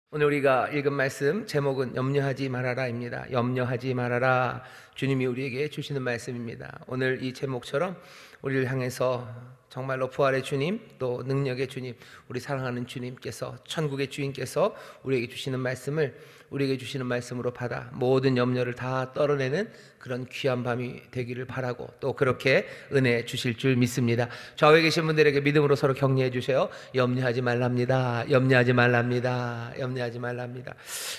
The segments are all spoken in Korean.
오늘 우리가 읽은 말씀 제목은 염려하지 말아라입니다. 염려하지 말아라. 주님이 우리에게 주시는 말씀입니다. 오늘 이 제목처럼 우리를 향해서 정말로 부활의 주님, 또 능력의 주님, 우리 사랑하는 주님께서, 천국의 주인께서 우리에게 주시는 말씀으로 받아 모든 염려를 다 떨어내는 그런 귀한 밤이 되기를 바라고, 또 그렇게 은혜 주실 줄 믿습니다. 좌우에 계신 분들에게 믿음으로 서로 격려해 주세요. 염려하지 말랍니다. 염려하지 말랍니다. 염려하지 말랍니다.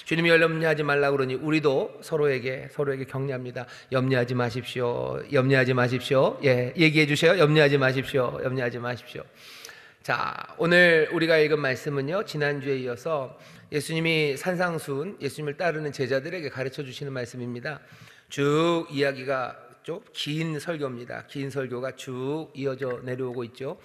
주님이 염려하지 말라 그러니 우리도 서로에게 격려합니다. 염려하지 마십시오. 염려하지 마십시오. 예, 얘기해 주세요. 염려하지 마십시오. 염려하지 마십시오. 자, 오늘 우리가 읽은 말씀은요, 지난주에 이어서 예수님이 산상수훈, 예수님을 따르는 제자들에게 가르쳐 주시는 말씀입니다. 쭉 이야기가 좀 긴 설교입니다. 긴 설교가 쭉 이어져 내려오고 있죠.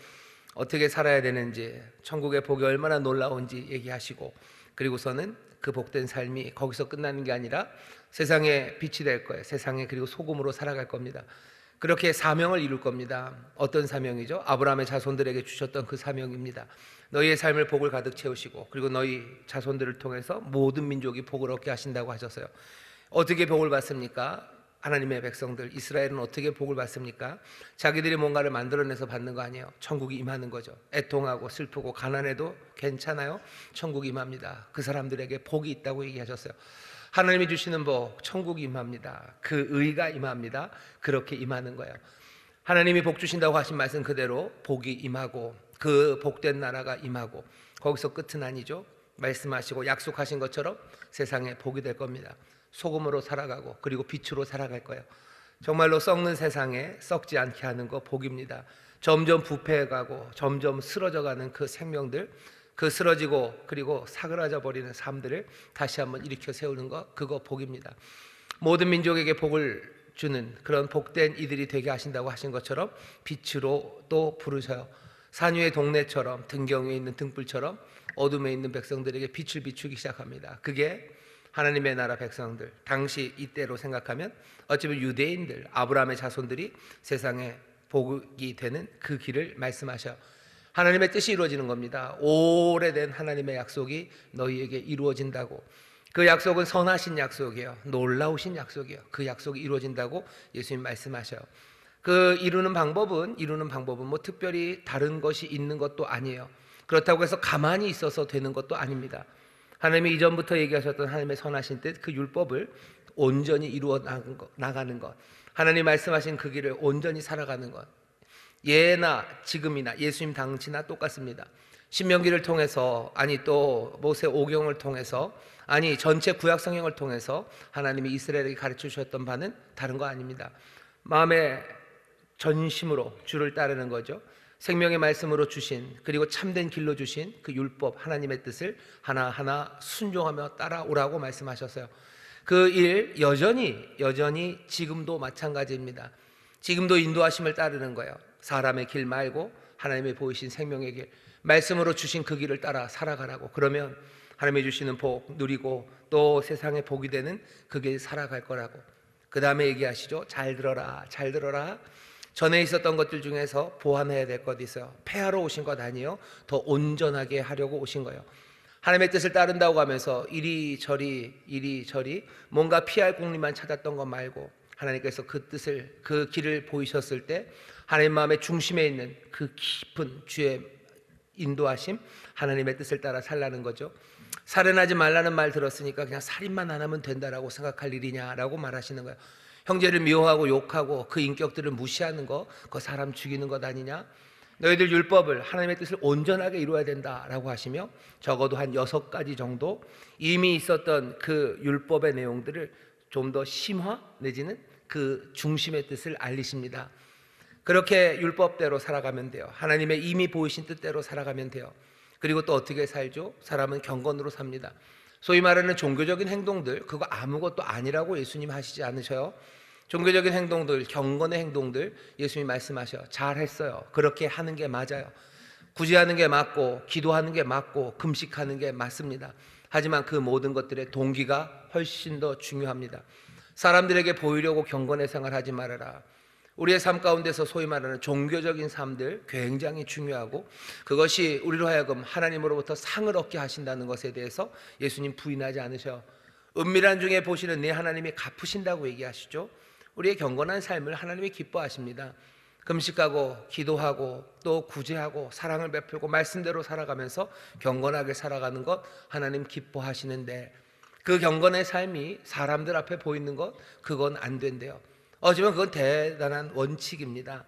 어떻게 살아야 되는지, 천국의 복이 얼마나 놀라운지 얘기하시고, 그리고서는 그 복된 삶이 거기서 끝나는 게 아니라 세상에 빛이 될 거예요. 세상에, 그리고 소금으로 살아갈 겁니다. 그렇게 사명을 이룰 겁니다. 어떤 사명이죠? 아브라함의 자손들에게 주셨던 그 사명입니다. 너희의 삶을 복을 가득 채우시고, 그리고 너희 자손들을 통해서 모든 민족이 복을 얻게 하신다고 하셨어요. 어떻게 복을 받습니까? 하나님의 백성들 이스라엘은 어떻게 복을 받습니까? 자기들이 뭔가를 만들어내서 받는 거 아니에요. 천국이 임하는 거죠. 애통하고 슬프고 가난해도 괜찮아요. 천국이 임합니다. 그 사람들에게 복이 있다고 얘기하셨어요. 하나님이 주시는 복, 천국이 임합니다. 그 의가 임합니다. 그렇게 임하는 거예요. 하나님이 복 주신다고 하신 말씀 그대로 복이 임하고, 그 복된 나라가 임하고, 거기서 끝은 아니죠. 말씀하시고 약속하신 것처럼 세상에 복이 될 겁니다. 소금으로 살아가고, 그리고 빛으로 살아갈 거예요. 정말로 썩는 세상에 썩지 않게 하는 거 복입니다. 점점 부패해가고 점점 쓰러져가는 그 생명들, 그 쓰러지고 그리고 사그라져 버리는 삶들을 다시 한번 일으켜 세우는 거, 그거 복입니다. 모든 민족에게 복을 주는 그런 복된 이들이 되게 하신다고 하신 것처럼 빛으로 또 부르셔요. 산 위의 동네처럼, 등경 위에 있는 등불처럼 어둠에 있는 백성들에게 빛을 비추기 시작합니다. 그게 하나님의 나라 백성들, 당시 이때로 생각하면 어쩌면 유대인들, 아브라함의 자손들이 세상에 복이 되는 그 길을 말씀하셔. 하나님의 뜻이 이루어지는 겁니다. 오래된 하나님의 약속이 너희에게 이루어진다고. 그 약속은 선하신 약속이에요. 놀라우신 약속이에요. 그 약속이 이루어진다고 예수님 말씀하셔요. 그 이루는 방법은 뭐 특별히 다른 것이 있는 것도 아니에요. 그렇다고 해서 가만히 있어서 되는 것도 아닙니다. 하나님이 이전부터 얘기하셨던 하나님의 선하신 뜻, 그 율법을 온전히 이루어 나가는 것, 하나님 말씀하신 그 길을 온전히 살아가는 것, 예나 지금이나 예수님 당시나 똑같습니다. 신명기를 통해서, 아니 또 모세 오경을 통해서, 아니 전체 구약 성경을 통해서 하나님이 이스라엘에게 가르쳐 주셨던 바는 다른 거 아닙니다. 마음의 전심으로 주를 따르는 거죠. 생명의 말씀으로 주신, 그리고 참된 길로 주신 그 율법, 하나님의 뜻을 하나하나 순종하며 따라오라고 말씀하셨어요. 그 일 여전히 지금도 마찬가지입니다. 지금도 인도하심을 따르는 거예요. 사람의 길 말고 하나님의 보이신 생명의 길, 말씀으로 주신 그 길을 따라 살아가라고. 그러면 하나님이 주시는 복 누리고, 또 세상의 복이 되는 그 길 살아갈 거라고. 그 다음에 얘기하시죠. 잘 들어라, 잘 들어라. 전에 있었던 것들 중에서 보완해야 될 것이 있어요. 폐하러 오신 것 아니에요. 더 온전하게 하려고 오신 거예요. 하나님의 뜻을 따른다고 하면서 이리저리 뭔가 피할 공리만 찾았던 것 말고, 하나님께서 그 뜻을, 그 길을 보이셨을 때 하나님 마음의 중심에 있는 그 깊은 주의 인도하심, 하나님의 뜻을 따라 살라는 거죠. 살인하지 말라는 말 들었으니까 그냥 살인만 안 하면 된다라고 생각할 일이냐라고 말하시는 거예요. 형제를 미워하고 욕하고 그 인격들을 무시하는 거, 그거 사람 죽이는 것 아니냐? 너희들 율법을, 하나님의 뜻을 온전하게 이루어야 된다라고 하시며, 적어도 한 6가지 정도 이미 있었던 그 율법의 내용들을 좀 더 심화 내지는 그 중심의 뜻을 알리십니다. 그렇게 율법대로 살아가면 돼요. 하나님의 이미 보이신 뜻대로 살아가면 돼요. 그리고 또 어떻게 살죠? 사람은 경건으로 삽니다. 소위 말하는 종교적인 행동들, 그거 아무것도 아니라고 예수님 하시지 않으셔요. 종교적인 행동들, 경건의 행동들 예수님이 말씀하셔요. 잘했어요. 그렇게 하는 게 맞아요. 구제하는 게 맞고, 기도하는 게 맞고, 금식하는 게 맞습니다. 하지만 그 모든 것들의 동기가 훨씬 더 중요합니다. 사람들에게 보이려고 경건의 생활하지 말아라. 우리의 삶 가운데서 소위 말하는 종교적인 삶들 굉장히 중요하고, 그것이 우리로 하여금 하나님으로부터 상을 얻게 하신다는 것에 대해서 예수님 부인하지 않으셔요. 은밀한 중에 보시는 네 하나님이 갚으신다고 얘기하시죠. 우리의 경건한 삶을 하나님이 기뻐하십니다. 금식하고 기도하고 또 구제하고 사랑을 베풀고 말씀대로 살아가면서 경건하게 살아가는 것 하나님 기뻐하시는데, 그 경건의 삶이 사람들 앞에 보이는 것, 그건 안 된대요. 어쩌면 그건 대단한 원칙입니다.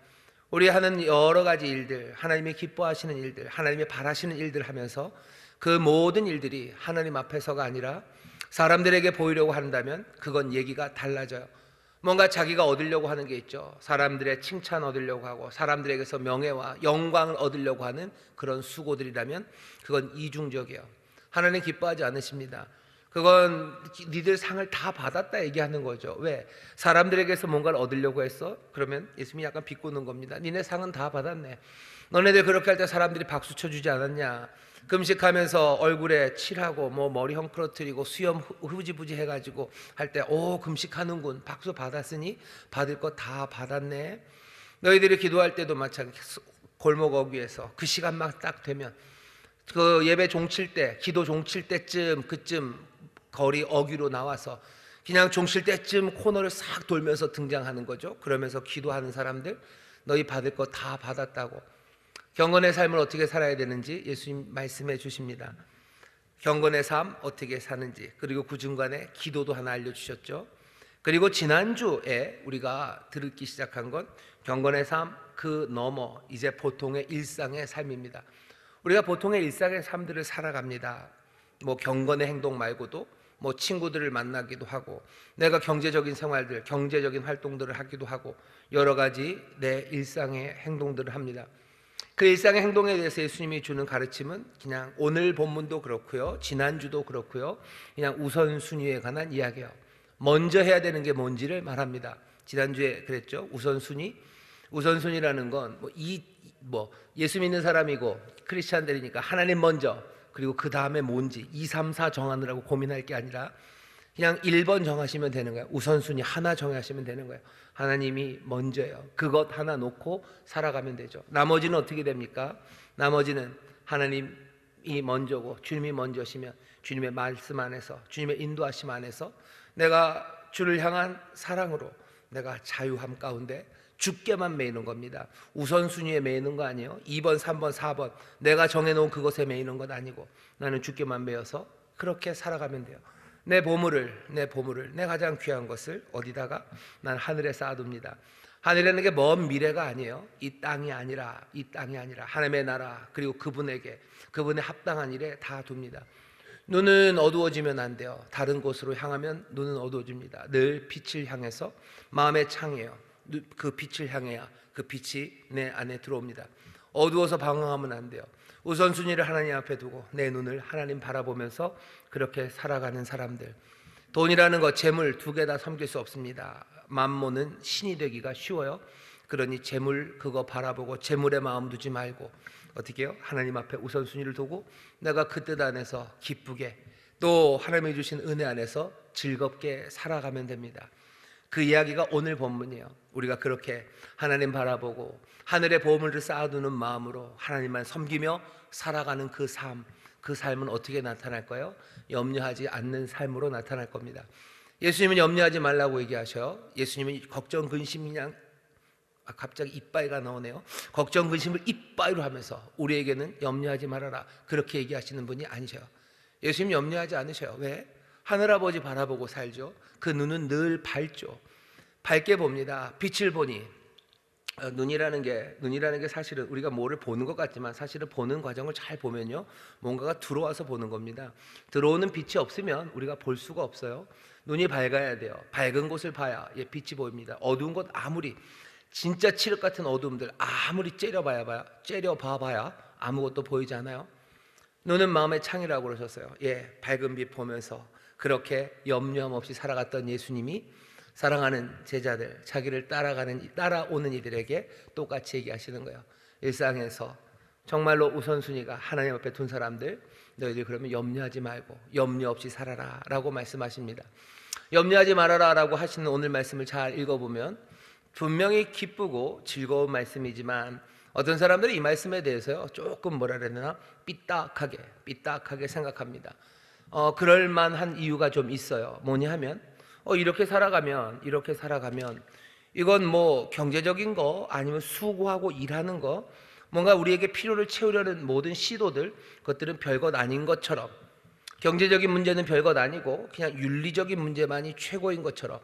우리 하는 여러 가지 일들, 하나님이 기뻐하시는 일들, 하나님이 바라시는 일들 하면서 그 모든 일들이 하나님 앞에서가 아니라 사람들에게 보이려고 한다면 그건 얘기가 달라져요. 뭔가 자기가 얻으려고 하는 게 있죠. 사람들의 칭찬 얻으려고 하고 사람들에게서 명예와 영광을 얻으려고 하는 그런 수고들이라면 그건 이중적이에요. 하나님 기뻐하지 않으십니다. 그건 니들 상을 다 받았다 얘기하는 거죠. 왜? 사람들에게서 뭔가를 얻으려고 했어? 그러면 예수님이 약간 비꼬는 겁니다. 니네 상은 다 받았네. 너네들 그렇게 할 때 사람들이 박수 쳐주지 않았냐? 금식하면서 얼굴에 칠하고 뭐 머리 헝클어뜨리고 수염 흐지부지 해가지고 할 때 오 금식하는군, 박수 받았으니 받을 거 다 받았네. 너희들이 기도할 때도 마찬가지. 골목 어귀에서 그 시간만 딱 되면, 그 예배 종칠 때, 기도 종칠 때쯤, 그쯤 거리 어귀로 나와서 그냥 종칠 때쯤 코너를 싹 돌면서 등장하는 거죠. 그러면서 기도하는 사람들, 너희 받을 거 다 받았다고. 경건의 삶을 어떻게 살아야 되는지 예수님 말씀해 주십니다. 경건의 삶 어떻게 사는지, 그리고 그 중간에 기도도 하나 알려주셨죠. 그리고 지난주에 우리가 들기 시작한 건 경건의 삶 그 너머, 이제 보통의 일상의 삶입니다. 우리가 보통의 일상의 삶들을 살아갑니다. 뭐 경건의 행동 말고도 뭐 친구들을 만나기도 하고, 내가 경제적인 생활들, 경제적인 활동들을 하기도 하고, 여러 가지 내 일상의 행동들을 합니다. 그 일상의 행동에 대해서 예수님이 주는 가르침은 그냥 오늘 본문도 그렇고요, 지난주도 그렇고요, 그냥 우선순위에 관한 이야기예요. 먼저 해야 되는 게 뭔지를 말합니다. 지난주에 그랬죠. 우선순위라는 건 예수 믿는 사람이고 크리스찬들이니까 하나님 먼저, 그리고 그 다음에 뭔지 2, 3, 4 정하느라고 고민할 게 아니라 그냥 1번 정하시면 되는 거예요. 우선순위 하나 정하시면 되는 거예요. 하나님이 먼저예요. 그것 하나 놓고 살아가면 되죠. 나머지는 어떻게 됩니까? 나머지는 하나님이 먼저고 주님이 먼저시면 주님의 말씀 안에서, 주님의 인도하심 안에서 내가 주를 향한 사랑으로 내가 자유함 가운데 주께만 매이는 겁니다. 우선순위에 매이는 거 아니에요. 2번, 3번, 4번 내가 정해놓은 그것에 매이는 건 아니고 나는 주께만 매여서 그렇게 살아가면 돼요. 내 보물을, 내 가장 귀한 것을 어디다가? 난 하늘에 쌓아둡니다. 하늘이라는 게 먼 미래가 아니에요. 이 땅이 아니라 하나님의 나라, 그리고 그분에게, 그분의 합당한 일에 다 둡니다. 눈은 어두워지면 안 돼요. 다른 곳으로 향하면 눈은 어두워집니다. 늘 빛을 향해서, 마음의 창이에요. 그 빛을 향해야 그 빛이 내 안에 들어옵니다. 어두워서 방황하면 안 돼요. 우선순위를 하나님 앞에 두고 내 눈을 하나님 바라보면서 그렇게 살아가는 사람들. 돈이라는 것, 재물 두 개 다 섬길 수 없습니다. 만몬은 신이 되기가 쉬워요. 그러니 재물 그거 바라보고 재물에 마음 두지 말고 어떻게 해요? 하나님 앞에 우선순위를 두고 내가 그 뜻 안에서 기쁘게, 또 하나님이 주신 은혜 안에서 즐겁게 살아가면 됩니다. 그 이야기가 오늘 본문이에요. 우리가 그렇게 하나님 바라보고 하늘의 보물을 쌓아두는 마음으로 하나님만 섬기며 살아가는 그 삶은 어떻게 나타날까요? 염려하지 않는 삶으로 나타날 겁니다. 예수님은 염려하지 말라고 얘기하셔요. 예수님은 걱정, 근심, 그냥 갑자기 이빠이가 나오네요. 걱정, 근심을 이빠이로 하면서 우리에게는 염려하지 말아라, 그렇게 얘기하시는 분이 아니셔요. 예수님 염려하지 않으셔요. 왜? 하늘아버지 바라보고 살죠. 그 눈은 늘 밝죠. 밝게 봅니다. 빛을 보니, 눈이라는 게 사실은 우리가 뭐를 보는 것 같지만 사실은 보는 과정을 잘 보면요, 뭔가가 들어와서 보는 겁니다. 들어오는 빛이 없으면 우리가 볼 수가 없어요. 눈이 밝아야 돼요. 밝은 곳을 봐야 빛이 보입니다. 어두운 곳, 아무리 진짜 칠흑 같은 어두움들 아무리 째려봐봐야 아무것도 보이지 않아요. 눈은 마음의 창이라고 그러셨어요. 밝은 빛 보면서 그렇게 염려함 없이 살아갔던 예수님이 사랑하는 제자들, 자기를 따라오는 이들에게 똑같이 얘기하시는 거예요. 일상에서 정말로 우선순위가 하나님 앞에 둔 사람들, 너희들 그러면 염려하지 말고 염려 없이 살아라 라고 말씀하십니다. 염려하지 말아라 라고 하시는 오늘 말씀을 잘 읽어보면 분명히 기쁘고 즐거운 말씀이지만 어떤 사람들이 이 말씀에 대해서요 조금 뭐라 그래야 되나 삐딱하게 생각합니다. 그럴 만한 이유가 좀 있어요. 뭐냐 하면 이렇게 살아가면 이건 뭐 경제적인 거 아니면 수고하고 일하는 거 뭔가 우리에게 필요를 채우려는 모든 시도들, 그것들은 별것 아닌 것처럼, 경제적인 문제는 별것 아니고 그냥 윤리적인 문제만이 최고인 것처럼,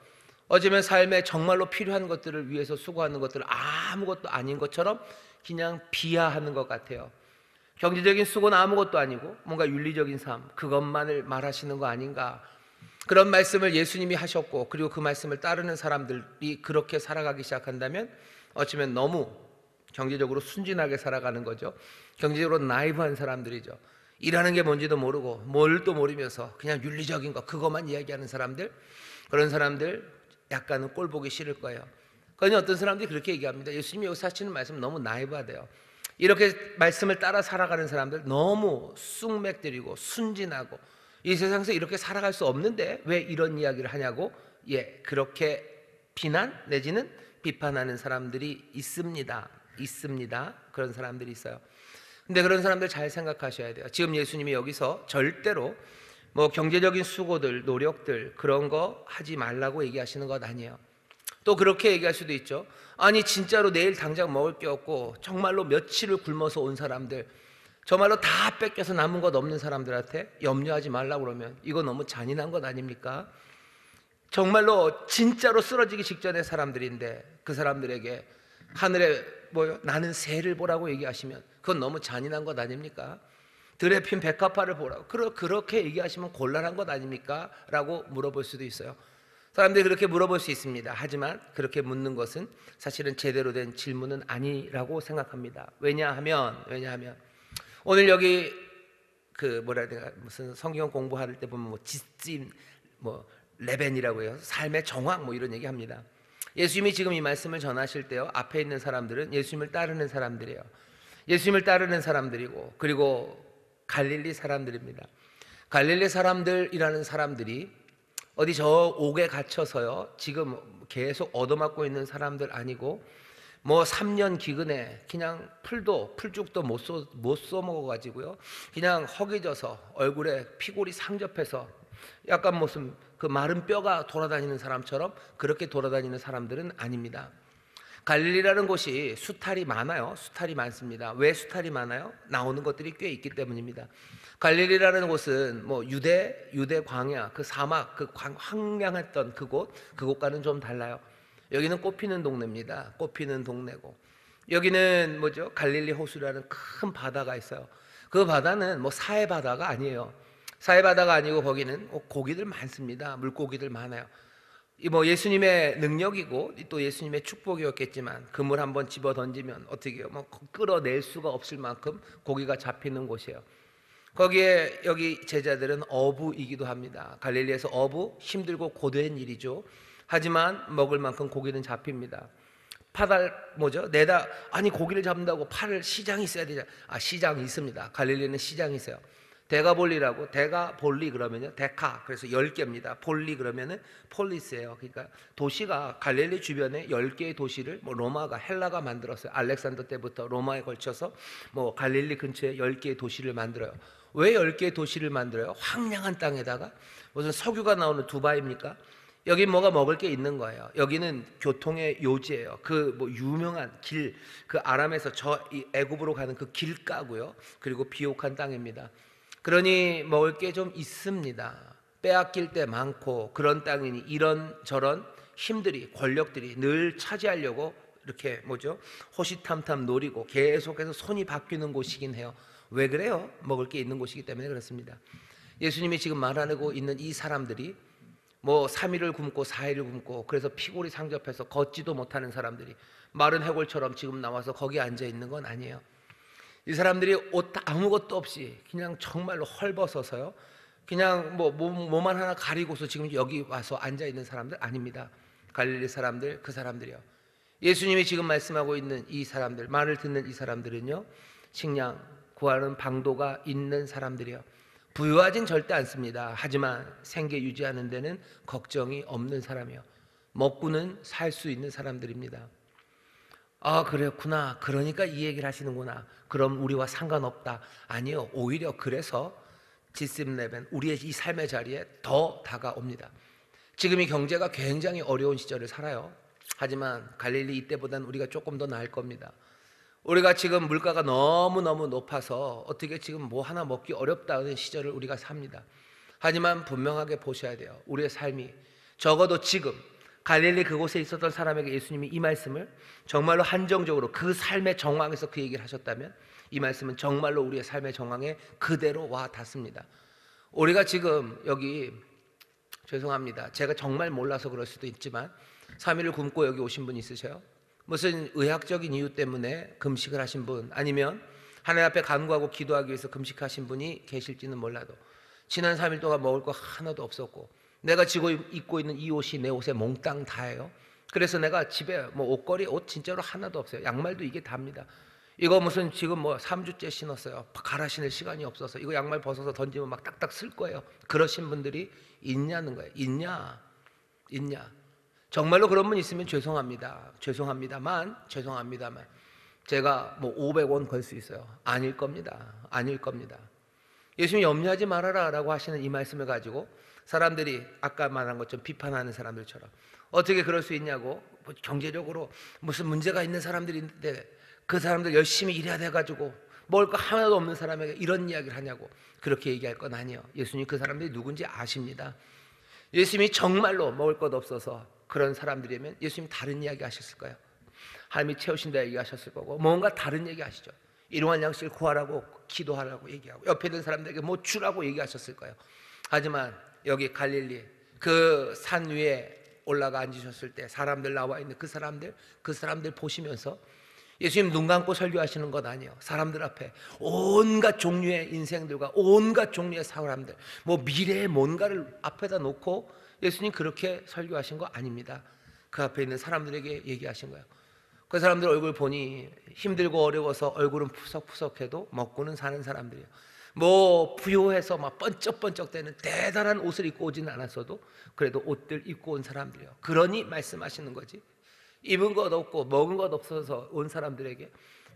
어쩌면 삶에 정말로 필요한 것들을 위해서 수고하는 것들은 아무것도 아닌 것처럼 그냥 비하하는 것 같아요. 경제적인 수고는 아무것도 아니고 뭔가 윤리적인 삶, 그것만을 말하시는 거 아닌가. 그런 말씀을 예수님이 하셨고, 그리고 그 말씀을 따르는 사람들이 그렇게 살아가기 시작한다면 어쩌면 너무 경제적으로 순진하게 살아가는 거죠. 경제적으로 나이브한 사람들이죠. 일하는 게 뭔지도 모르고 뭘 또 모르면서 그냥 윤리적인 거 그것만 이야기하는 사람들, 그런 사람들 약간은 꼴 보기 싫을 거예요. 그러니 어떤 사람들이 그렇게 얘기합니다. 예수님이 여기서 하시는 말씀 너무 나이브하대요. 이렇게 말씀을 따라 살아가는 사람들 너무 쑥맥들이고 순진하고 이 세상에서 이렇게 살아갈 수 없는데 왜 이런 이야기를 하냐고, 그렇게 비난 내지는 비판하는 사람들이 있습니다. 그런 사람들이 있어요. 근데 그런 사람들 잘 생각하셔야 돼요. 지금 예수님이 여기서 절대로 뭐 경제적인 수고들, 노력들 그런 거 하지 말라고 얘기하시는 것 아니에요. 또 그렇게 얘기할 수도 있죠. 아니 진짜로 내일 당장 먹을 게 없고 정말로 며칠을 굶어서 온 사람들, 정말로 다 뺏겨서 남은 것 없는 사람들한테 염려하지 말라고 그러면 이거 너무 잔인한 것 아닙니까? 정말로 진짜로 쓰러지기 직전의 사람들인데 그 사람들에게 하늘에 나는 새를 보라고 얘기하시면 그건 너무 잔인한 것 아닙니까? 들에 핀 백합화를 보라고 그렇게 얘기하시면 곤란한 것 아닙니까? 라고 물어볼 수도 있어요. 사람들이 그렇게 물어볼 수 있습니다. 하지만 그렇게 묻는 것은 사실은 제대로 된 질문은 아니라고 생각합니다. 왜냐하면 오늘 여기 무슨 성경 공부할 때 보면 지찜 레벤이라고 해요. 삶의 정황 이런 얘기 합니다. 예수님이 지금 이 말씀을 전하실 때요, 앞에 있는 사람들은 예수님을 따르는 사람들이에요. 예수님을 따르는 사람들이고, 그리고 갈릴리 사람들입니다. 갈릴리 사람들이라는 사람들이 어디 저 옥에 갇혀서요 지금 계속 얻어맞고 있는 사람들 아니고, 3년 기근에 그냥 풀죽도 못 써먹어가지고요 그냥 허기져서 얼굴에 피골이 상접해서 약간 무슨 그 마른 뼈가 돌아다니는 사람처럼 그렇게 돌아다니는 사람들은 아닙니다. 갈릴리라는 곳이 수탈이 많아요. 수탈이 많습니다. 왜 수탈이 많아요? 나오는 것들이 꽤 있기 때문입니다. 갈릴리라는 곳은 유대 광야, 그 사막, 그 황량했던 그곳과는 좀 달라요. 여기는 꽃피는 동네입니다. 꽃피는 동네고, 여기는 갈릴리 호수라는 큰 바다가 있어요. 그 바다는 사해 바다가 아니에요. 사해 바다가 아니고 거기는 고기들 많습니다. 물고기들 많아요. 예수님의 능력이고 또 예수님의 축복이었겠지만 그물 한번 집어 던지면 어떻게 해요? 끌어낼 수가 없을 만큼 고기가 잡히는 곳이에요. 거기에 여기 제자들은 어부이기도 합니다. 갈릴리에서 어부, 힘들고 고된 일이죠. 하지만 먹을 만큼 고기는 잡힙니다. 고기를 잡는다고 팔을 시장이 있어야 되잖아요. 시장이 있습니다. 갈릴리는 시장이 있어요. 데가볼리라고, 데가볼리 그러면요 데카, 그래서 10개입니다. 볼리 그러면은 폴리스예요. 그러니까 도시가 갈릴리 주변에 10개의 도시를 로마가, 헬라가 만들었어요. 알렉산더 때부터 로마에 걸쳐서 갈릴리 근처에 10개의 도시를 만들어요. 왜 10개의 도시를 만들어요? 황량한 땅에다가 무슨 석유가 나오는 두바이입니까? 여기 뭐가 먹을 게 있는 거예요. 여기는 교통의 요지예요. 유명한 길, 그 아람에서 이 애굽으로 가는 그 길가고요. 그리고 비옥한 땅입니다. 그러니 먹을 게 좀 있습니다. 빼앗길 때 많고 그런 땅이니 이런저런 힘들이, 권력들이 늘 차지하려고 이렇게 호시탐탐 노리고 계속해서 손이 바뀌는 곳이긴 해요. 왜 그래요? 먹을 게 있는 곳이기 때문에 그렇습니다. 예수님이 지금 말하고 있는 이 사람들이 3일을 굶고 4일을 굶고 그래서 피골이 상접해서 걷지도 못하는 사람들이 마른 해골처럼 지금 나와서 거기 앉아 있는 건 아니에요. 이 사람들이 옷 아무것도 없이 그냥 정말로 헐벗어서요 그냥 몸만 하나 가리고서 지금 여기 와서 앉아 있는 사람들 아닙니다. 갈릴리 사람들, 그 사람들이요. 예수님이 지금 말씀하고 있는 이 사람들, 말을 듣는 이 사람들은요 식량 구하는 방도가 있는 사람들이요. 부유하진 절대 않습니다. 하지만 생계 유지하는 데는 걱정이 없는 사람이요. 먹고는 살 수 있는 사람들입니다. 아, 그랬구나. 그러니까 이 얘기를 하시는구나. 그럼 우리와 상관없다. 아니요. 오히려 그래서 지스레벤 우리의 이 삶의 자리에 더 다가옵니다. 지금 이 경제가 굉장히 어려운 시절을 살아요. 하지만 갈릴리 이때보다는 우리가 조금 더 나을 겁니다. 우리가 지금 물가가 너무너무 높아서 어떻게 지금 뭐 하나 먹기 어렵다는 시절을 우리가 삽니다. 하지만 분명하게 보셔야 돼요. 우리의 삶이 적어도 지금 갈릴리 그곳에 있었던 사람에게 예수님이 이 말씀을 정말로 한정적으로 그 삶의 정황에서 그 얘기를 하셨다면 이 말씀은 정말로 우리의 삶의 정황에 그대로 와 닿습니다. 우리가 지금 여기, 죄송합니다, 제가 정말 몰라서 그럴 수도 있지만 3일을 굶고 여기 오신 분 있으세요? 무슨 의학적인 이유 때문에 금식을 하신 분, 아니면 하나님 앞에 간구하고 기도하기 위해서 금식하신 분이 계실지는 몰라도 지난 3일 동안 먹을 거 하나도 없었고 내가 지금 입고 있는 이 옷이 내 옷에 몽땅 다예요. 그래서 내가 집에 뭐 옷걸이, 옷 진짜로 하나도 없어요. 양말도 이게 답니다. 이거 무슨 지금 뭐 3주째 신었어요. 갈아 신을 시간이 없어서 이거 양말 벗어서 던지면 막 딱딱 쓸 거예요. 그러신 분들이 있냐는 거예요. 있냐? 정말로 그런 분 있으면 죄송합니다만 제가 뭐 500원 걸 수 있어요. 아닐 겁니다. 예수님 염려하지 말아라 라고 하시는 이 말씀을 가지고 사람들이 아까 말한 것처럼 비판하는 사람들처럼 어떻게 그럴 수 있냐고, 뭐 경제적으로 무슨 문제가 있는 사람들인데 그 사람들 열심히 일해야 돼가지고 먹을 거 하나도 없는 사람에게 이런 이야기를 하냐고 그렇게 얘기할 건 아니에요. 예수님 그 사람들이 누군지 아십니다. 예수님이 정말로 먹을 것 없어서 그런 사람들이면 예수님 다른 이야기 하셨을 거예요. 하나님이 채우신다 얘기하셨을 거고 뭔가 다른 얘기 하시죠. 일용할 양식을 구하라고 기도하라고 얘기하고 옆에 있는 사람들에게 뭐 주라고 얘기하셨을 거예요. 하지만 여기 갈릴리 그 산 위에 올라가 앉으셨을 때 사람들 나와 있는 그 사람들 보시면서 예수님 눈 감고 설교하시는 것 아니에요. 사람들 앞에 온갖 종류의 인생들과 온갖 종류의 사람들, 뭐 미래의 뭔가를 앞에다 놓고 예수님 그렇게 설교하신 거 아닙니다. 그 앞에 있는 사람들에게 얘기하신 거예요. 그 사람들 얼굴 보니 힘들고 어려워서 얼굴은 푸석푸석해도 먹고는 사는 사람들이에요. 뭐 부요해서 막 번쩍번쩍대는 대단한 옷을 입고 오지는 않았어도 그래도 옷들 입고 온 사람들이에요. 그러니 말씀하시는 거지. 입은 것 없고 먹은 것 없어서 온 사람들에게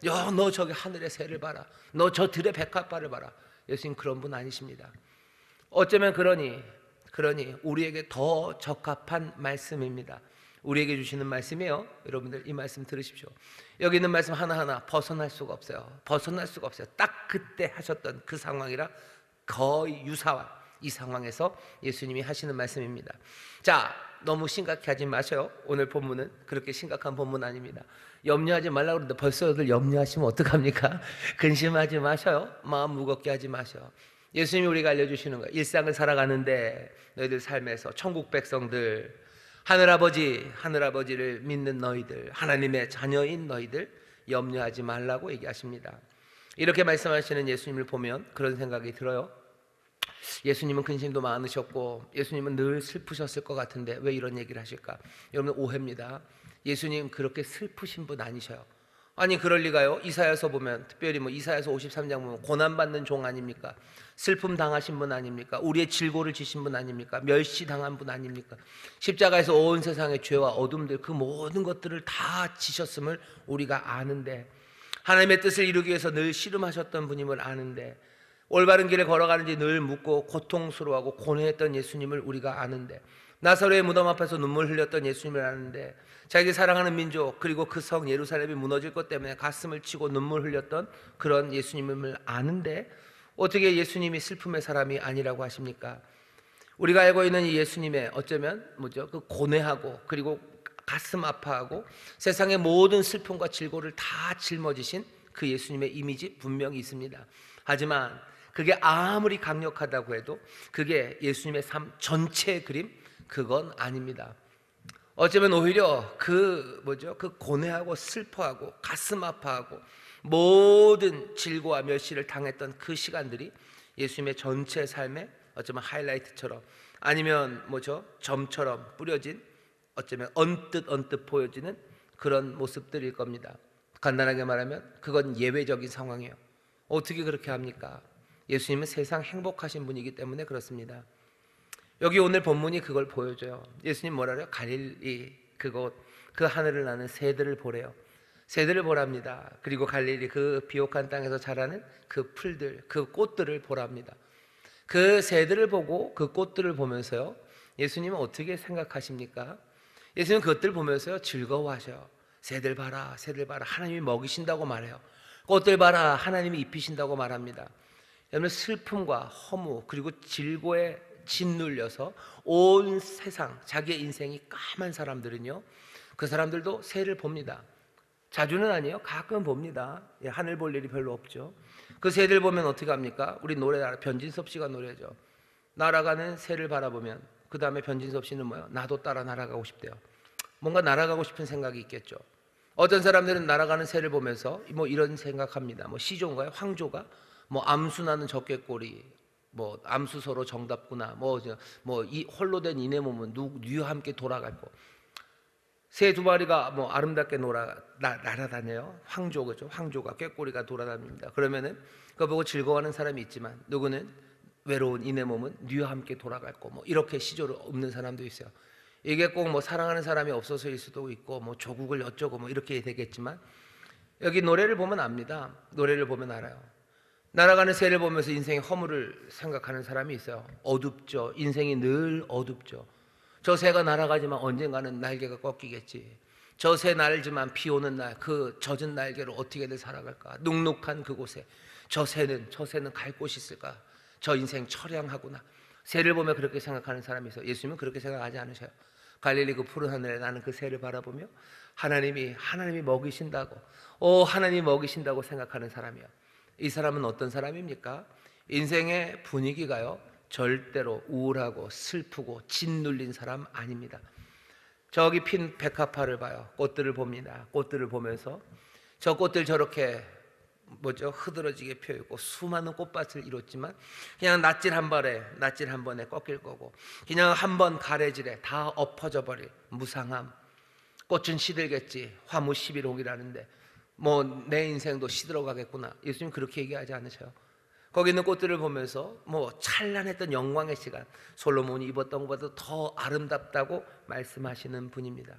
야, 너 저기 하늘의 새를 봐라, 너 저 들의 백합화를 봐라. 예수님 그런 분 아니십니다. 어쩌면 그러니 우리에게 더 적합한 말씀입니다. 우리에게 주시는 말씀이에요. 여러분들 이 말씀 들으십시오. 여기 있는 말씀 하나하나 벗어날 수가 없어요. 딱 그때 하셨던 그 상황이라 거의 유사한 이 상황에서 예수님이 하시는 말씀입니다. 자, 너무 심각해하지 마세요. 오늘 본문은 그렇게 심각한 본문 아닙니다. 염려하지 말라고 그러는데 벌써들 염려하시면 어떡합니까? 근심하지 마셔요. 마음 무겁게 하지 마셔요. 예수님이 우리가 알려주시는 거예요. 일상을 살아가는데 너희들 삶에서 천국 백성들, 하늘아버지를 믿는 너희들, 하나님의 자녀인 너희들 염려하지 말라고 얘기하십니다. 이렇게 말씀하시는 예수님을 보면 그런 생각이 들어요. 예수님은 근심도 많으셨고 예수님은 늘 슬프셨을 것 같은데 왜 이런 얘기를 하실까? 여러분 오해입니다. 예수님 그렇게 슬프신 분 아니셔요. 아니 그럴 리가요. 이사야서 보면 특별히 뭐 이사야서 53장 보면 고난받는 종 아닙니까? 슬픔 당하신 분 아닙니까? 우리의 질고를 지신 분 아닙니까? 멸시당한 분 아닙니까? 십자가에서 온 세상의 죄와 어둠들 그 모든 것들을 다 지셨음을 우리가 아는데, 하나님의 뜻을 이루기 위해서 늘 씨름하셨던 분임을 아는데, 올바른 길에 걸어가는지 늘 묻고 고통스러워하고 고뇌했던 예수님을 우리가 아는데, 나사로의 무덤 앞에서 눈물 흘렸던 예수님을 아는데, 자기 사랑하는 민족 그리고 그 성 예루살렘이 무너질 것 때문에 가슴을 치고 눈물 흘렸던 그런 예수님을 아는데 어떻게 예수님이 슬픔의 사람이 아니라고 하십니까? 우리가 알고 있는 이 예수님의 어쩌면 그 고뇌하고 그리고 가슴 아파하고 세상의 모든 슬픔과 질고를 다 짊어지신 그 예수님의 이미지 분명히 있습니다. 하지만 그게 아무리 강력하다고 해도 그게 예수님의 삶 전체의 그림, 그건 아닙니다. 어쩌면 오히려 그 고뇌하고 슬퍼하고 가슴 아파하고 모든 질고와 멸시를 당했던 그 시간들이 예수님의 전체 삶의 어쩌면 하이라이트처럼, 아니면 점처럼 뿌려진, 어쩌면 언뜻 보여지는 그런 모습들일 겁니다. 간단하게 말하면 그건 예외적인 상황이에요. 어떻게 그렇게 합니까? 예수님은 세상 행복하신 분이기 때문에 그렇습니다. 여기 오늘 본문이 그걸 보여줘요. 예수님 뭐라 그래요? 갈릴리 그곳 그 하늘을 나는 새들을 보래요. 새들을 보랍니다. 그리고 갈릴리 그 비옥한 땅에서 자라는 그 풀들, 그 꽃들을 보랍니다. 그 새들을 보고 그 꽃들을 보면서요, 예수님은 어떻게 생각하십니까? 예수님은 그것들 보면서요 즐거워하셔요. 새들 봐라, 새들 봐라, 하나님이 먹이신다고 말해요. 꽃들 봐라, 하나님이 입히신다고 말합니다. 여러분, 슬픔과 허무 그리고 질고에 짓눌려서 온 세상, 자기의 인생이 까만 사람들은요, 그 사람들도 새를 봅니다. 자주는 아니에요. 가끔 봅니다. 하늘 볼 일이 별로 없죠. 그 새들 보면 어떻게 합니까? 우리 노래 알아. 변진섭 씨가 노래죠. 날아가는 새를 바라보면, 그 다음에 변진섭 씨는 뭐예요? 나도 따라 날아가고 싶대요. 뭔가 날아가고 싶은 생각이 있겠죠. 어떤 사람들은 날아가는 새를 보면서 뭐 이런 생각합니다. 뭐 시조인가요? 황조가? 뭐 암수나는 적개꼬리, 뭐 암수서로 정답구나. 이 홀로 된 이내 몸은 누와 함께 돌아갈 거. 새 두 마리가 뭐 아름답게 날아다녀요. 황조, 그죠? 황조가 꾀꼬리가 돌아다닙니다. 그러면은 그거 보고 즐거워하는 사람이 있지만, 누구는 외로운 이내 몸은 누와 함께 돌아갈 거. 뭐 이렇게 시조를 읊는 사람도 있어요. 이게 꼭 뭐 사랑하는 사람이 없어서일 수도 있고, 뭐 조국을 어쩌고 뭐 이렇게 되겠지만, 여기 노래를 보면 압니다. 노래를 보면 알아요. 날아가는 새를 보면서 인생의 허물을 생각하는 사람이 있어요. 어둡죠. 인생이 늘 어둡죠. 저 새가 날아가지만 언젠가는 날개가 꺾이겠지. 저 새 날지만 비 오는 날 그 젖은 날개로 어떻게든 살아갈까. 눅눅한 그곳에 저 새는 갈 곳이 있을까. 저 인생 처량하구나. 새를 보며 그렇게 생각하는 사람이 있어요. 예수님은 그렇게 생각하지 않으셔요. 갈릴리 그 푸른 하늘에 나는 그 새를 바라보며 하나님이 먹이신다고, 하나님이 먹이신다고 생각하는 사람이에요. 이 사람은 어떤 사람입니까? 인생의 분위기가요 절대로 우울하고 슬프고 짓눌린 사람 아닙니다. 저기 핀 백합화를 봐요. 꽃들을 봅니다. 꽃들을 보면서 저 꽃들 저렇게 흐드러지게 펴있고 수많은 꽃밭을 이뤘지만, 그냥 낯질 한 번에 꺾일 거고, 그냥 한 번 가래질에 다 엎어져 버릴 무상함. 꽃은 시들겠지. 화무 11홍이라는데 뭐 내 인생도 시들어가겠구나. 예수님 그렇게 얘기하지 않으셔요. 거기 있는 꽃들을 보면서 뭐 찬란했던 영광의 시간, 솔로몬이 입었던 것보다 더 아름답다고 말씀하시는 분입니다.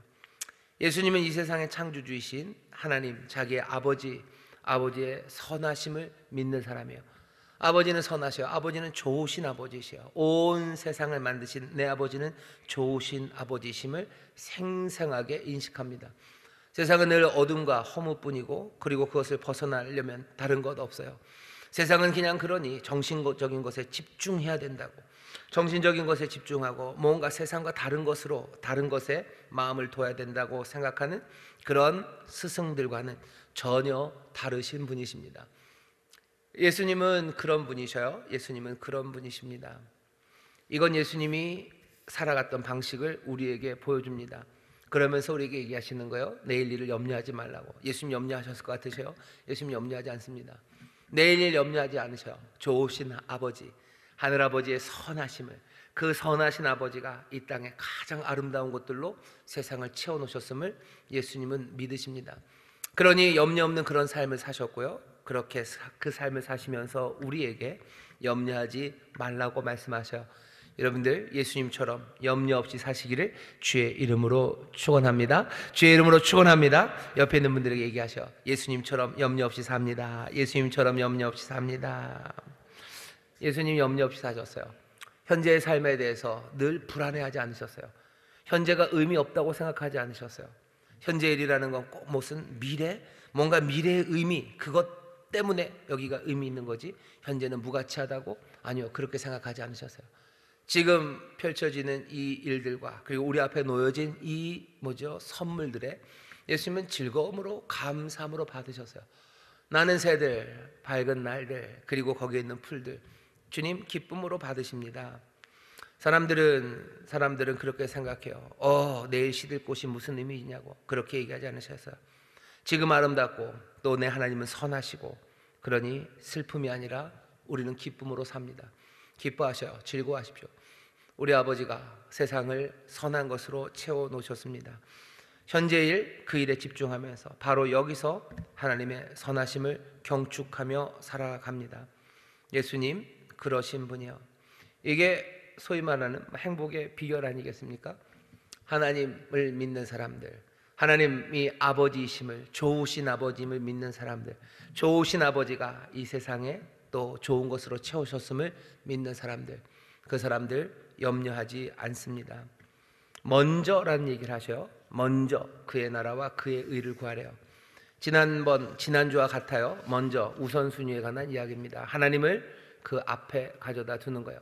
예수님은 이 세상의 창조주이신 하나님, 자기의 아버지의 선하심을 믿는 사람이에요. 아버지는 선하셔요. 아버지는 좋으신 아버지시요. 온 세상을 만드신 내 아버지는 좋으신 아버지심을 생생하게 인식합니다. 세상은 늘 어둠과 허무뿐이고, 그리고 그것을 벗어나려면 다른 것 없어요. 세상은 그냥 그러니 정신적인 것에 집중해야 된다고, 정신적인 것에 집중하고 뭔가 세상과 다른 것에 마음을 둬야 된다고 생각하는 그런 스승들과는 전혀 다르신 분이십니다. 예수님은 그런 분이셔요. 예수님은 그런 분이십니다. 이건 예수님이 살아갔던 방식을 우리에게 보여줍니다. 그러면서 우리에게 얘기하시는 거예요. 내일 일을 염려하지 말라고. 예수님 염려하셨을 것 같으세요? 예수님 염려하지 않습니다. 내일 일 염려하지 않으셔요. 좋으신 아버지, 하늘아버지의 선하심을, 그 선하신 아버지가 이 땅에 가장 아름다운 것들로 세상을 채워놓으셨음을 예수님은 믿으십니다. 그러니 염려 없는 그런 삶을 사셨고요, 그렇게 그 삶을 사시면서 우리에게 염려하지 말라고 말씀하셔요. 여러분들 예수님처럼 염려 없이 사시기를 주의 이름으로 축원합니다. 주의 이름으로 축원합니다. 옆에 있는 분들에게 얘기하셔. 예수님처럼 염려 없이 삽니다. 예수님처럼 염려 없이 삽니다. 예수님 염려 없이 사셨어요. 현재의 삶에 대해서 늘 불안해하지 않으셨어요. 현재가 의미 없다고 생각하지 않으셨어요. 현재 일이라는 건 꼭 무슨 뭔가 미래의 의미, 그것 때문에 여기가 의미 있는 거지 현재는 무가치하다고? 아니요, 그렇게 생각하지 않으셨어요. 지금 펼쳐지는 이 일들과 그리고 우리 앞에 놓여진 이 선물들에 예수님은 즐거움으로, 감사함으로 받으셨어요. 나는 새들, 밝은 날들, 그리고 거기에 있는 풀들, 주님 기쁨으로 받으십니다. 사람들은 그렇게 생각해요. 내일 시들 꽃이 무슨 의미 있냐고 그렇게 얘기하지 않으셨어요. 지금 아름답고 또 내 하나님은 선하시고, 그러니 슬픔이 아니라 우리는 기쁨으로 삽니다. 기뻐하셔요. 즐거워하십시오. 우리 아버지가 세상을 선한 것으로 채워놓으셨습니다. 현재 일, 그 일에 집중하면서 바로 여기서 하나님의 선하심을 경축하며 살아갑니다. 예수님 그러신 분이요. 이게 소위 말하는 행복의 비결 아니겠습니까? 하나님을 믿는 사람들, 하나님이 아버지이심을, 좋으신 아버지임을 믿는 사람들, 좋으신 아버지가 이 세상에 또 좋은 것으로 채우셨음을 믿는 사람들, 그 사람들 염려하지 않습니다. 먼저라는 얘기를 하셔요. 먼저 그의 나라와 그의 의를 구하래요. 지난주와 같아요. 먼저 우선순위에 관한 이야기입니다. 하나님을 그 앞에 가져다 두는 거예요.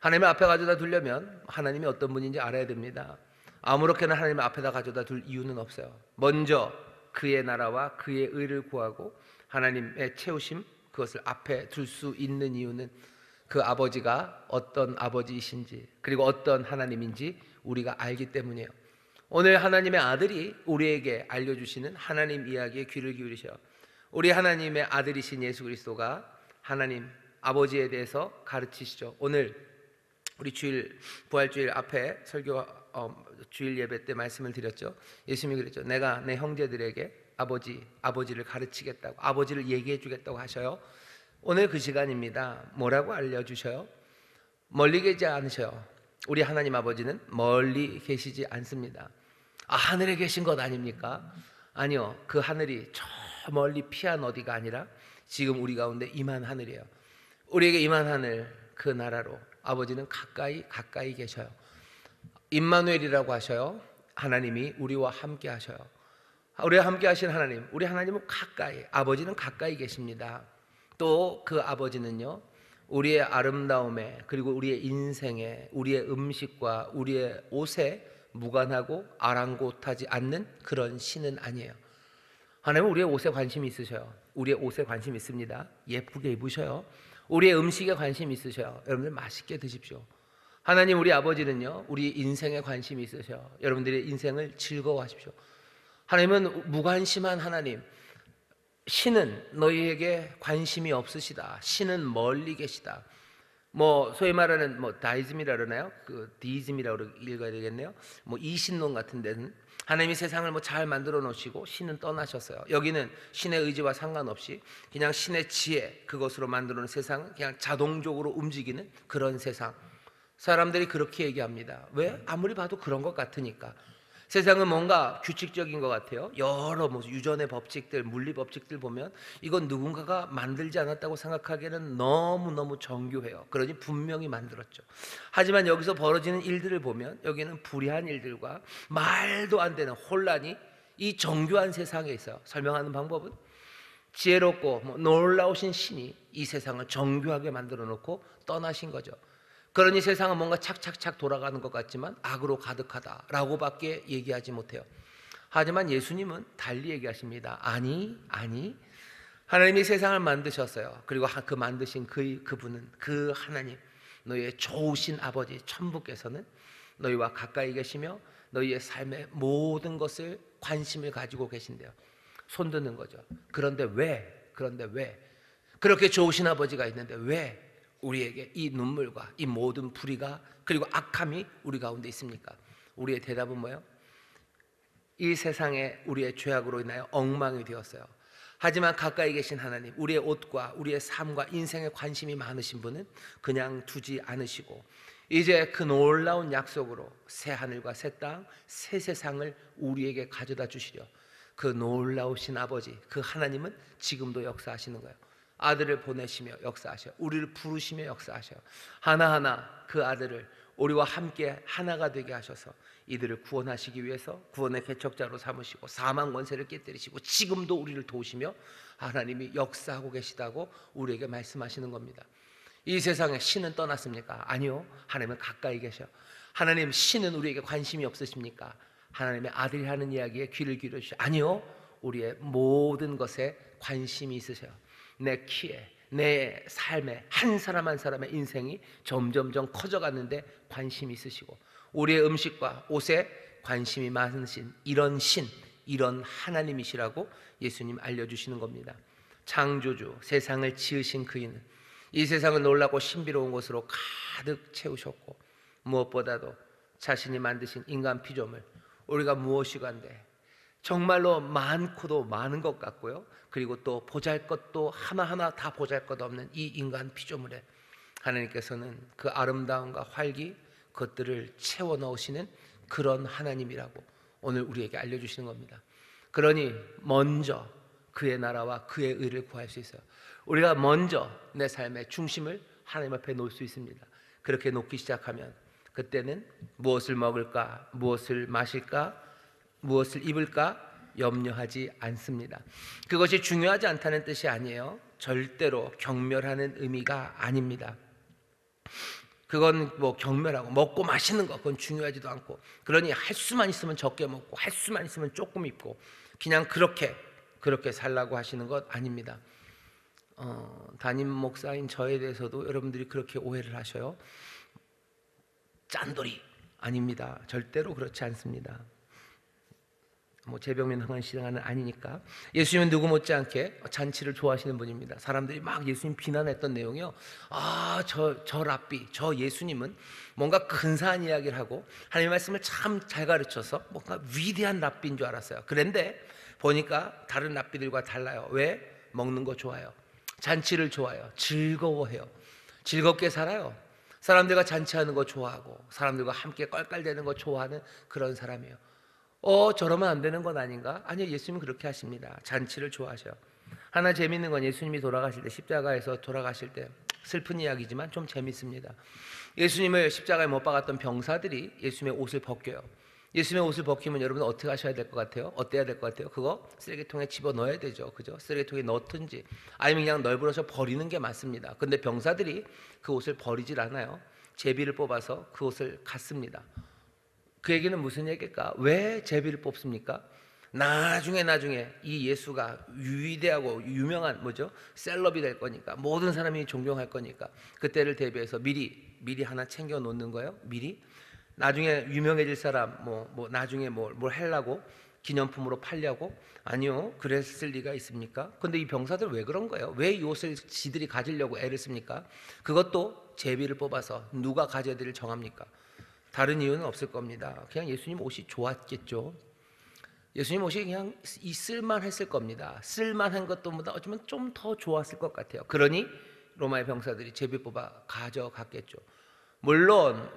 하나님을 앞에 가져다 두려면 하나님이 어떤 분인지 알아야 됩니다. 아무렇게나 하나님을 앞에다 가져다 둘 이유는 없어요. 먼저 그의 나라와 그의 의를 구하고 하나님의 채우심, 그것을 앞에 둘 수 있는 이유는 그 아버지가 어떤 아버지이신지, 그리고 어떤 하나님인지 우리가 알기 때문이에요. 오늘 하나님의 아들이 우리에게 알려주시는 하나님 이야기에 귀를 기울이셔요. 우리 하나님의 아들이신 예수 그리스도가 하나님 아버지에 대해서 가르치시죠. 오늘 우리 부활주일 앞에 주일 예배 때 말씀을 드렸죠. 예수님이 그랬죠. 내가 내 형제들에게 아버지를 가르치겠다고, 아버지를 얘기해 주겠다고 하셔요. 오늘 그 시간입니다. 뭐라고 알려주셔요? 멀리 계시지 않으셔요. 우리 하나님 아버지는 멀리 계시지 않습니다. 하늘에 계신 것 아닙니까? 아니요, 그 하늘이 저 멀리 피한 어디가 아니라 지금 우리 가운데 임한 하늘이에요. 우리에게 임한 하늘, 그 나라로 아버지는 가까이 계셔요. 임마누엘이라고 하셔요. 하나님이 우리와 함께 하셔요. 우리와 함께 하신 하나님, 우리 하나님은 아버지는 가까이 계십니다. 또 그 아버지는요, 우리의 아름다움에, 그리고 우리의 인생에, 우리의 음식과 우리의 옷에 무관하고 아랑곳하지 않는 그런 신은 아니에요. 하나님은 우리의 옷에 관심이 있으셔요. 우리의 옷에 관심이 있습니다. 예쁘게 입으셔요. 우리의 음식에 관심이 있으셔요. 여러분들 맛있게 드십시오. 하나님 우리 아버지는요, 우리 인생에 관심이 있으셔요. 여러분들의 인생을 즐거워하십시오. 하나님은 무관심한 하나님. 신은 너희에게 관심이 없으시다. 신은 멀리 계시다. 소위 말하는 다이즘이라 그러나요? 디이즘이라고 읽어야 되겠네요. 이신론 같은 데는 하나님이 세상을 잘 만들어 놓으시고 신은 떠나셨어요. 여기는 신의 의지와 상관없이 그냥 신의 지혜, 그것으로 만들어 놓은 세상, 그냥 자동적으로 움직이는 그런 세상. 사람들이 그렇게 얘기합니다. 왜? 아무리 봐도 그런 것 같으니까. 세상은 뭔가 규칙적인 것 같아요. 여러 유전의 법칙들, 물리 법칙들 보면 이건 누군가가 만들지 않았다고 생각하기에는 너무너무 정교해요. 그러니 분명히 만들었죠. 하지만 여기서 벌어지는 일들을 보면 여기는 불의한 일들과 말도 안 되는 혼란이 이 정교한 세상에 있어요. 설명하는 방법은 지혜롭고 놀라우신 신이 이 세상을 정교하게 만들어 놓고 떠나신 거죠. 그러니 세상은 뭔가 착착착 돌아가는 것 같지만 악으로 가득하다라고밖에 얘기하지 못해요. 하지만 예수님은 달리 얘기하십니다. 아니, 하나님이 세상을 만드셨어요. 그리고 그 만드신 그분은, 그 하나님, 너희의 좋으신 아버지 천부께서는 너희와 가까이 계시며 너희의 삶의 모든 것을 관심을 가지고 계신대요. 손드는 거죠. 그런데 왜 그렇게 좋으신 아버지가 있는데 왜 우리에게 이 눈물과 이 모든 불의가, 그리고 악함이 우리 가운데 있습니까? 우리의 대답은 뭐예요? 이 세상에 우리의 죄악으로 인하여 엉망이 되었어요. 하지만 가까이 계신 하나님, 우리의 옷과 우리의 삶과 인생에 관심이 많으신 분은 그냥 두지 않으시고 이제 그 놀라운 약속으로 새 하늘과 새 땅, 새 세상을 우리에게 가져다 주시려. 그 놀라우신 아버지, 그 하나님은 지금도 역사하시는 거예요. 아들을 보내시며 역사하셔. 우리를 부르시며 역사하셔. 하나하나 그 아들을 우리와 함께 하나가 되게 하셔서 이들을 구원하시기 위해서 구원의 개척자로 삼으시고 사망 권세를 깨뜨리시고 지금도 우리를 도우시며 하나님이 역사하고 계시다고 우리에게 말씀하시는 겁니다. 이 세상에 신은 떠났습니까? 아니요. 하나님은 가까이 계셔. 하나님, 신은 우리에게 관심이 없으십니까? 하나님의 아들이 하는 이야기에 귀를 기울여주시오. 아니요. 우리의 모든 것에 관심이 있으셔요. 내 키에, 내 삶에, 한 사람 한 사람의 인생이 점점점 커져갔는데 관심이 있으시고 우리의 음식과 옷에 관심이 많으신 이런 신, 이런 하나님이시라고 예수님 알려주시는 겁니다. 창조주, 세상을 지으신 그이는 이 세상을 놀랍고 신비로운 것으로 가득 채우셨고 무엇보다도 자신이 만드신 인간 피조물, 우리가 무엇이간데 정말로 많고도 많은 것 같고요. 그리고 또 보잘것도 하나하나 다 보잘것 없는 이 인간 피조물에 하나님께서는 그 아름다움과 활기 그것들을 채워 넣으시는 그런 하나님이라고 오늘 우리에게 알려주시는 겁니다. 그러니 먼저 그의 나라와 그의 의를 구할 수 있어요. 우리가 먼저 내 삶의 중심을 하나님 앞에 놓을 수 있습니다. 그렇게 놓기 시작하면 그때는 무엇을 먹을까, 무엇을 마실까, 무엇을 입을까 염려하지 않습니다. 그것이 중요하지 않다는 뜻이 아니에요. 절대로 경멸하는 의미가 아닙니다. 그건 뭐 경멸하고 먹고 마시는 거 그건 중요하지도 않고, 그러니 할 수만 있으면 적게 먹고 할 수만 있으면 조금 입고 그냥 그렇게 살라고 하시는 것 아닙니다. 담임 목사인 저에 대해서도 여러분들이 그렇게 오해를 하셔요. 짠돌이 아닙니다. 절대로 그렇지 않습니다. 재병면 항안시장은 아니니까. 예수님은 누구 못지않게 잔치를 좋아하시는 분입니다. 사람들이 막 예수님 비난했던 내용이요, 저 랍비, 저 예수님은 뭔가 근사한 이야기를 하고 하나님의 말씀을 참 잘 가르쳐서 뭔가 위대한 랍비인 줄 알았어요. 그런데 보니까 다른 랍비들과 달라요. 왜? 먹는 거 좋아요, 잔치를 좋아해요, 즐거워해요, 즐겁게 살아요. 사람들과 잔치하는 거 좋아하고 사람들과 함께 껄껄대는 거 좋아하는 그런 사람이에요. 저러면 안 되는 건 아닌가? 아니요, 예수님은 그렇게 하십니다. 잔치를 좋아하셔요. 하나 재밌는 건 예수님이 돌아가실 때, 십자가에서 돌아가실 때, 슬픈 이야기지만 좀 재밌습니다. 예수님을 십자가에 못 박았던 병사들이 예수님의 옷을 벗겨요. 예수님의 옷을 벗기면 여러분 어떻게 하셔야 될 것 같아요? 어때야 될 것 같아요? 그거 쓰레기통에 집어넣어야 되죠, 그죠? 쓰레기통에 넣든지 아니면 그냥 널브러져 버리는 게 맞습니다. 근데 병사들이 그 옷을 버리질 않아요. 제비를 뽑아서 그 옷을 갖습니다. 그 얘기는 무슨 얘기일까? 왜 제비를 뽑습니까? 나중에 이 예수가 위대하고 유명한 셀럽이 될 거니까, 모든 사람이 존경할 거니까 그때를 대비해서 미리 하나 챙겨 놓는 거예요. 미리 나중에 유명해질 사람 나중에 뭘 하려고 기념품으로 팔려고? 아니요, 그랬을 리가 있습니까? 근데 이 병사들 왜 그런 거예요? 왜 이 옷을 지들이 가지려고 애를 씁니까? 그것도 제비를 뽑아서 누가 가져야 될지 정합니까? 다른 이유는 없을 겁니다. 그냥 예수님 옷이 좋았겠죠. 예수님 옷이 그냥 있을만 했을 겁니다. 쓸만한 것보다 어쩌면 좀 더 좋았을 것 같아요. 그러니 로마의 병사들이 제비 뽑아 가져갔겠죠. 물론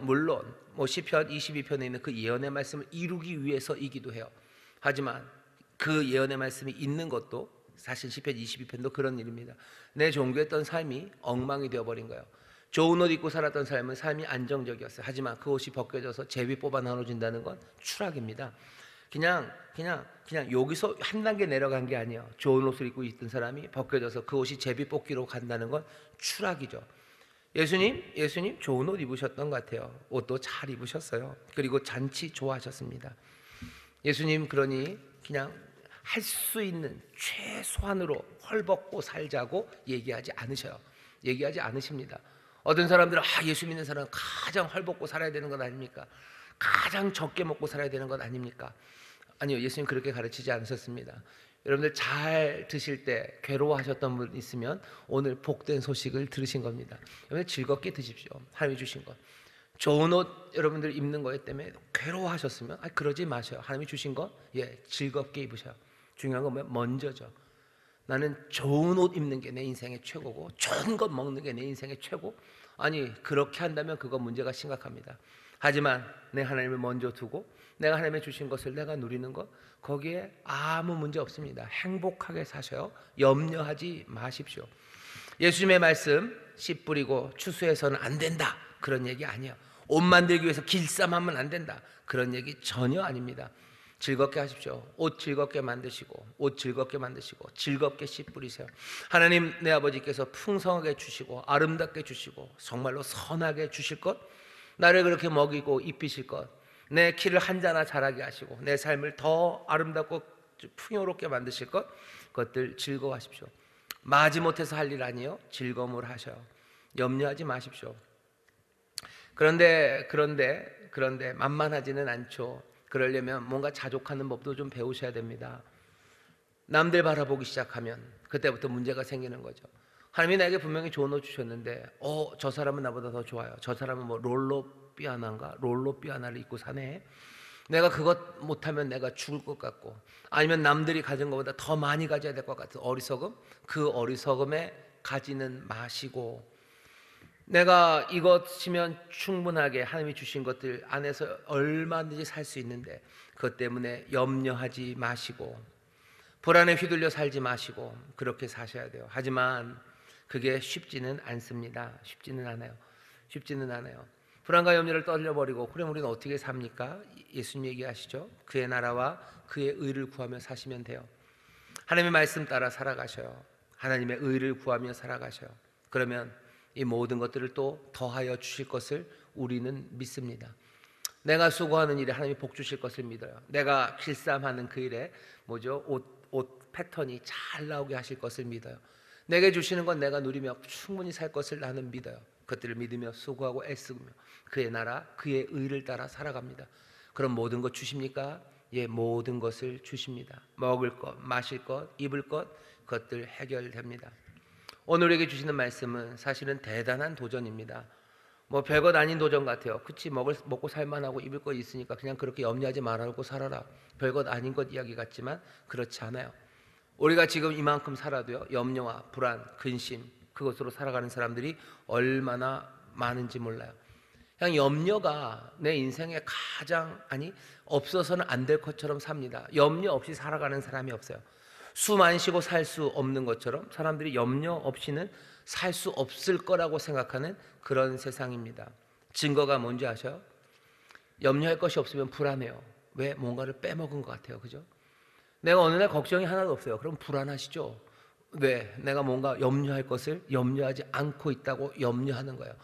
시편 22편에 있는 그 예언의 말씀을 이루기 위해서이기도 해요. 하지만 그 예언의 말씀이 있는 것도 사실 시편 22편도 그런 일입니다. 내 종교했던 삶이 엉망이 되어버린 거예요. 좋은 옷 입고 살았던 삶이 안정적이었어요. 하지만 그 옷이 벗겨져서 제비 뽑아 나눠진다는 건 추락입니다. 그냥 여기서 한 단계 내려간 게 아니에요. 좋은 옷을 입고 있던 사람이 벗겨져서 그 옷이 제비 뽑기로 간다는 건 추락이죠. 예수님 좋은 옷 입으셨던 것 같아요. 옷도 잘 입으셨어요. 그리고 잔치 좋아하셨습니다. 예수님 그러니 그냥 할 수 있는 최소한으로 헐벗고 살자고 얘기하지 않으십니다. 어떤 사람들은 예수 믿는 사람은 가장 헐벗고 살아야 되는 건 아닙니까? 가장 적게 먹고 살아야 되는 건 아닙니까? 아니요, 예수님 그렇게 가르치지 않으셨습니다. 여러분들 잘 드실 때 괴로워하셨던 분 있으면 오늘 복된 소식을 들으신 겁니다. 여러분들 즐겁게 드십시오. 하나님이 주신 것 좋은 옷 여러분들 입는 거에 때문에 괴로워하셨으면 그러지 마세요. 하나님이 주신 거 즐겁게 입으셔요. 중요한 건 먼저죠. 나는 좋은 옷 입는 게 내 인생의 최고고 좋은 것 먹는 게 내 인생의 최고? 아니, 그렇게 한다면 그거 문제가 심각합니다. 하지만 내 하나님을 먼저 두고 내가 하나님의 주신 것을 내가 누리는 것, 거기에 아무 문제 없습니다. 행복하게 사셔요. 염려하지 마십시오. 예수님의 말씀 씨 뿌리고 추수해서는 안 된다, 그런 얘기 아니에요. 옷 만들기 위해서 길쌈하면 안 된다, 그런 얘기 전혀 아닙니다. 즐겁게 하십시오. 옷 즐겁게 만드시고 즐겁게 씨 뿌리세요. 하나님 내 아버지께서 풍성하게 주시고 아름답게 주시고 정말로 선하게 주실 것, 나를 그렇게 먹이고 입히실 것, 내 키를 한자나 자라게 하시고 내 삶을 더 아름답고 풍요롭게 만드실 것, 그것들 즐거워하십시오. 마지못해서 할 일 아니요, 즐거움을 하셔요. 염려하지 마십시오. 그런데 만만하지는 않죠. 그러려면 뭔가 자족하는 법도 좀 배우셔야 됩니다. 남들 바라보기 시작하면 그때부터 문제가 생기는 거죠. 하나님이 나에게 분명히 좋은 옷 주셨는데 저 사람은 나보다 더 좋아요. 저 사람은 롤로 삐아나를 입고 사네. 내가 그것 못하면 내가 죽을 것 같고, 아니면 남들이 가진 것보다 더 많이 가져야 될 것 같은 어리석음, 그 어리석음에 가지는 마시고 내가 이것이면 충분하게 하나님이 주신 것들 안에서 얼마든지 살 수 있는데 그것 때문에 염려하지 마시고 불안에 휘둘려 살지 마시고 그렇게 사셔야 돼요. 하지만 그게 쉽지는 않습니다. 쉽지는 않아요. 쉽지는 않아요. 불안과 염려를 떨려버리고 그럼 우리는 어떻게 삽니까? 예수님 얘기하시죠. 그의 나라와 그의 의를 구하며 사시면 돼요. 하나님의 말씀 따라 살아가셔요. 하나님의 의를 구하며 살아가셔요. 그러면 이 모든 것들을 또 더하여 주실 것을 우리는 믿습니다. 내가 수고하는 일에 하나님이 복 주실 것을 믿어요. 내가 길쌈하는 그 일에 옷 패턴이 잘 나오게 하실 것을 믿어요. 내게 주시는 건 내가 누리며 충분히 살 것을 나는 믿어요. 그것들을 믿으며 수고하고 애쓰며 그의 나라 그의 의를 따라 살아갑니다. 그럼 모든 것 주십니까? 예, 모든 것을 주십니다. 먹을 것, 마실 것, 입을 것 그것들 해결됩니다. 오늘 우리에게 주시는 말씀은 사실은 대단한 도전입니다. 뭐 별것 아닌 도전 같아요. 그치, 먹고 살만하고 입을 거 있으니까 그냥 그렇게 염려하지 말고 살아라. 별것 아닌 것 이야기 같지만 그렇지 않아요. 우리가 지금 이만큼 살아도요, 염려와 불안, 근심 그것으로 살아가는 사람들이 얼마나 많은지 몰라요. 그냥 염려가 내 인생에 가장 없어서는 안 될 것처럼 삽니다. 염려 없이 살아가는 사람이 없어요. 숨 안 쉬고 살 수 없는 것처럼 사람들이 염려 없이는 살 수 없을 거라고 생각하는 그런 세상입니다. 증거가 뭔지 아셔요? 염려할 것이 없으면 불안해요. 왜? 뭔가를 빼먹은 것 같아요. 그죠? 내가 어느 날 걱정이 하나도 없어요. 그럼 불안하시죠? 왜? 내가 뭔가 염려할 것을 염려하지 않고 있다고 염려하는 거예요.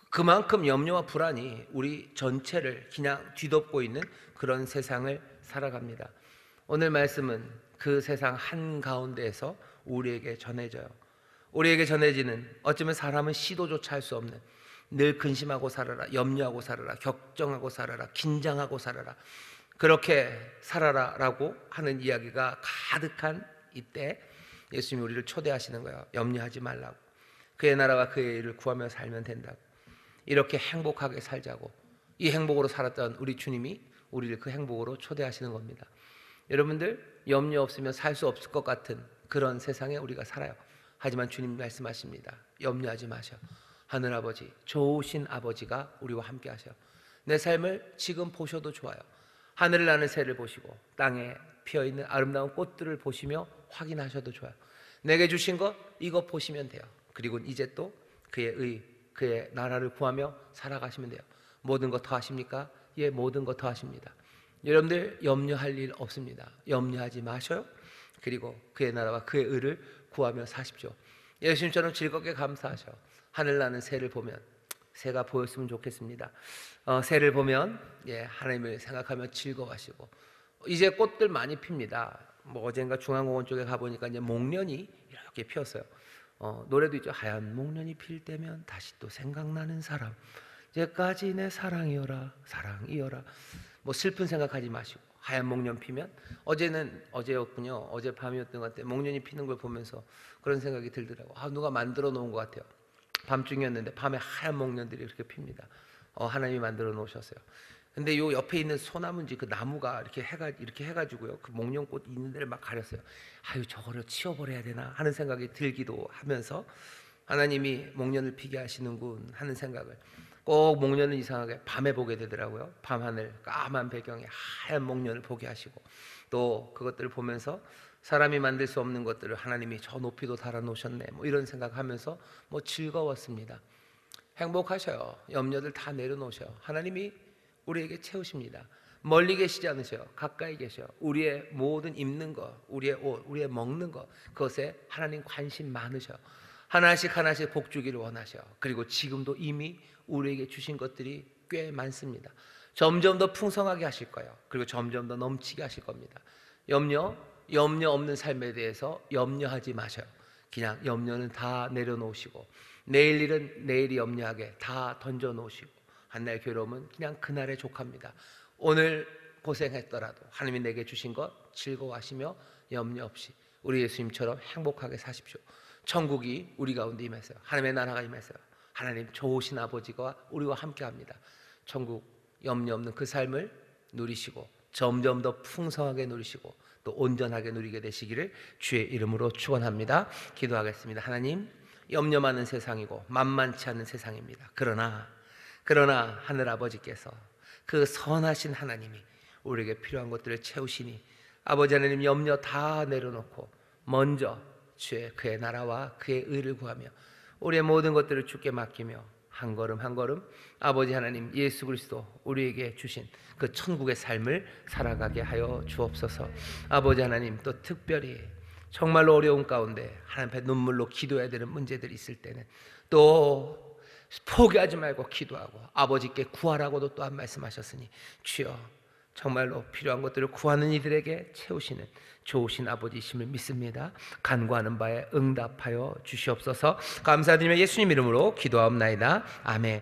그만큼 염려와 불안이 우리 전체를 그냥 뒤덮고 있는 그런 세상을 살아갑니다. 오늘 말씀은 그 세상 한가운데에서 우리에게 전해져요. 우리에게 전해지는 어쩌면 사람은 시도조차 할 수 없는 늘 근심하고 살아라, 염려하고 살아라, 걱정하고 살아라, 긴장하고 살아라, 그렇게 살아라라고 하는 이야기가 가득한 이때 예수님이 우리를 초대하시는 거예요. 염려하지 말라고. 그의 나라와 그의 일을 구하며 살면 된다고. 이렇게 행복하게 살자고. 이 행복으로 살았던 우리 주님이 우리를 그 행복으로 초대하시는 겁니다. 여러분들, 염려 없으면 살 수 없을 것 같은 그런 세상에 우리가 살아요. 하지만 주님 말씀하십니다. 염려하지 마셔. 하늘아버지, 좋으신 아버지가 우리와 함께 하셔. 내 삶을 지금 보셔도 좋아요. 하늘을 나는 새를 보시고 땅에 피어있는 아름다운 꽃들을 보시며 확인하셔도 좋아요. 내게 주신 것 이것 보시면 돼요. 그리고 이제 또 그의 의, 그의 나라를 구하며 살아가시면 돼요. 모든 것 더 하십니까? 예, 모든 것 더 하십니다. 여러분들 염려할 일 없습니다. 염려하지 마셔요. 그리고 그의 나라와 그의 의를 구하며 사십시오. 예수님처럼 즐겁게 감사하셔. 하늘 나는 새를 보면, 새가 보였으면 좋겠습니다. 새를 보면 하나님을 생각하며 즐거워하시고, 이제 꽃들 많이 핍니다. 뭐 어젠가 중앙공원 쪽에 가보니까 이제 목련이 이렇게 피었어요. 노래도 있죠. 하얀 목련이 필 때면 다시 또 생각나는 사람, 이제까지 내 사랑이여라 사랑이여라. 뭐 슬픈 생각하지 마시고 하얀 목련 피면, 어제였군요. 어젯밤이었던 것 같아요. 목련이 피는 걸 보면서 그런 생각이 들더라고. 누가 만들어 놓은 것 같아요. 밤중이었는데 밤에 하얀 목련들이 이렇게 핍니다. 하나님이 만들어 놓으셨어요. 근데 요 옆에 있는 소나무인지 그 나무가 이렇게 해가지고요, 그 목련꽃 있는 데를 막 가렸어요. 아유, 저거를 치워버려야 되나 하는 생각이 들기도 하면서, 하나님이 목련을 피게 하시는군 하는 생각을, 꼭 목련은 이상하게 밤에 보게 되더라고요. 밤하늘 까만 배경에 하얀 목련을 보게 하시고, 또 그것들을 보면서 사람이 만들 수 없는 것들을 하나님이 저 높이도 달아 놓으셨네, 뭐 이런 생각하면서 뭐 즐거웠습니다. 행복하셔요. 염려들 다 내려놓으셔요. 하나님이 우리에게 채우십니다. 멀리 계시지 않으셔요. 가까이 계셔요. 우리의 모든 입는 것, 우리의 옷, 우리의 먹는 것, 그것에 하나님 관심 많으셔요. 하나씩 하나씩 복 주기를 원하셔요. 그리고 지금도 이미 우리에게 주신 것들이 꽤 많습니다. 점점 더 풍성하게 하실 거예요. 그리고 점점 더 넘치게 하실 겁니다. 염려 없는 삶에 대해서 염려하지 마셔요. 그냥 염려는 다 내려놓으시고, 내일 일은 내일이 염려하게 다 던져놓으시고, 한날 괴로움은 그냥 그날에 족합니다. 오늘 고생했더라도 하나님이 내게 주신 것 즐거워하시며 염려 없이 우리 예수님처럼 행복하게 사십시오. 천국이 우리 가운데 임했어요. 하나님의 나라가 임했어요. 하나님 좋으신 아버지가 우리와 함께합니다. 천국 염려 없는 그 삶을 누리시고 점점 더 풍성하게 누리시고 또 온전하게 누리게 되시기를 주의 이름으로 축원합니다. 기도하겠습니다. 하나님, 염려 많은 세상이고 만만치 않은 세상입니다. 그러나 하늘아버지께서 그 선하신 하나님이 우리에게 필요한 것들을 채우시니 아버지 하나님 염려 다 내려놓고 먼저 그의 나라와 그의 의를 구하며 우리의 모든 것들을 주께 맡기며 한 걸음 한 걸음 아버지 하나님 예수 그리스도 우리에게 주신 그 천국의 삶을 살아가게 하여 주옵소서. 아버지 하나님 또 특별히 정말로 어려운 가운데 하나님 앞에 눈물로 기도해야 되는 문제들이 있을 때는 또 포기하지 말고 기도하고 아버지께 구하라고도 또한 말씀하셨으니 주여 정말로 필요한 것들을 구하는 이들에게 채우시는 좋으신 아버지이심을 믿습니다. 간구하는 바에 응답하여 주시옵소서. 감사드리며 예수님 이름으로 기도하옵나이다. 아멘.